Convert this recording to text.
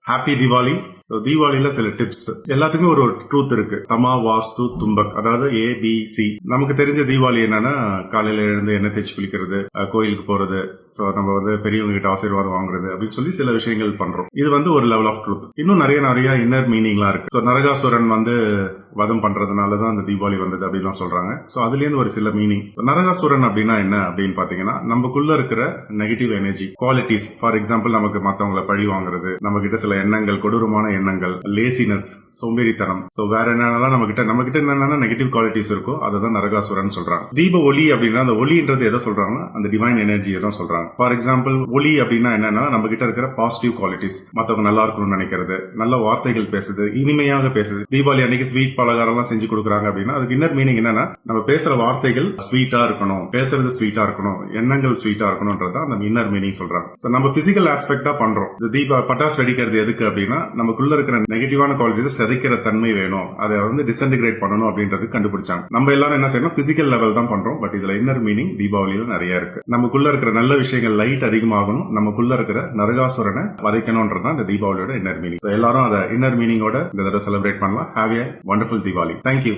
Happy Deepavali. So தீபாவளியில சில tips, எல்லாத்துக்குமே ஒரு ட்ரூத் இருக்கு. தமா வாஸ்து தும்பக், அதாவது ABC. நமக்கு தெரிஞ்ச தீபாவளி என்னன்னா, காலையில எழுந்து எண்ணெய் தேய்ச்சி குளிக்கிறது, கோயிலுக்கு போறது, ஸோ நம்ம பெரியவங்க கிட்ட ஆசீர்வாதம் வாங்குறது அப்படின்னு சொல்லி சில விஷயங்கள் பண்றோம். இது ஒரு லெவல் ஆஃப் ட்ரூத். இன்னும் நிறைய இன்னர் மீனிங்லாம் இருக்கு. ஸோ நரகாசுரன் வதம் பண்றதுனாலதான் அந்த தீபாவளி வந்தது அப்படின்னு சொல்றாங்க. ஸோ அதுலேருந்து ஒரு சில மீனிங். நரகாசுரன் அப்படின்னா என்ன அப்படின்னு பாத்தீங்கன்னா, நமக்குள்ள இருக்கிற negative energy qualities. For example, நமக்கு மத்தவங்களை பழி வாங்குறது, நம்ம கிட்ட சில எண்ணங்கள், கொடூரமான எண்ணங்கள், லேசினஸ், சோம்பேறித்தனம், சோ வேற என்னென்னலாம் நம்ம கிட்ட என்னென்ன நெகட்டிவ் குவாலிட்டிஸ் இருக்கோ அததான் நரகாசுரன் சொல்றாங்க. தீப ஒளி அப்படின்னா, அந்த ஒளின்றது எதை சொல்றாங்கன்னா, அந்த டிவைன் எனர்ஜியை தான் சொல்றாங்க. ஃபார் எக்ஸாம்பிள், ஒளி அப்படின்னா என்னன்னா, நம்ம கிட்ட இருக்கிற பாசிட்டிவ் குவாலிட்டிஸ், மத்தவங்க நல்லா இருக்கணும்னு நினைக்கிறது, நல்ல வார்த்தைகள் பேசுது, இனிமையாக பேசுது. தீபாவளி அன்னைக்கு ஸ்வீட் பலகாரம் எல்லாம் செஞ்சு கொடுக்குறாங்க அப்படின்னா, அதுக்கு இன்னர் மீனிங் என்னன்னா, நம்ம பேசுற வார்த்தைகள் ஸ்வீட்டா இருக்கணும், பேசுறது ஸ்வீட்டா இருக்கணும், எண்ணங்கள் ஸ்வீட்டா இருக்கணும்ன்றத அந்த இன்னர் மீனிங் சொல்றாங்க. சோ நம்ம பிசிக்கல் ஆஸ்பெக்டா பண்றோம். இந்த பட்டாசு வெடிக்கிறது எதுக்கு அப்படின்னா, நமக்குள்ள இருக்கிற நெகட்டிவான குவாலிட்டிஸ் செதைக்கிற தன்மை வேணும், அதை டிசன்டிகிரேட் பண்ணணும் அப்படின்றது கண்டுபிடிச்சாங்க. நம்ம எல்லாரும் என்ன செய்யணும், பிசிக்கல் லெவல் தான் பண்றோம். பட் இதுல இன்னர் மீனிங் தீபாவளியில நிறைய இருக்கு. நமக்குள்ள இருக்கிற நல்ல விஷயங்கள் லைட் அதிகமாகணும், நமக்குள்ள இருக்கிற நரகாசுரனை வதைக்கணும்ன்றதான் இந்த தீபாவளியோட இன்னர் மீனிங். எல்லாரும் அதை இன்னர் மீனிங்கோட இந்த தடவை செலிப்ரேட் பண்ணலாம். Have A wonderful Deepavali. Thank you.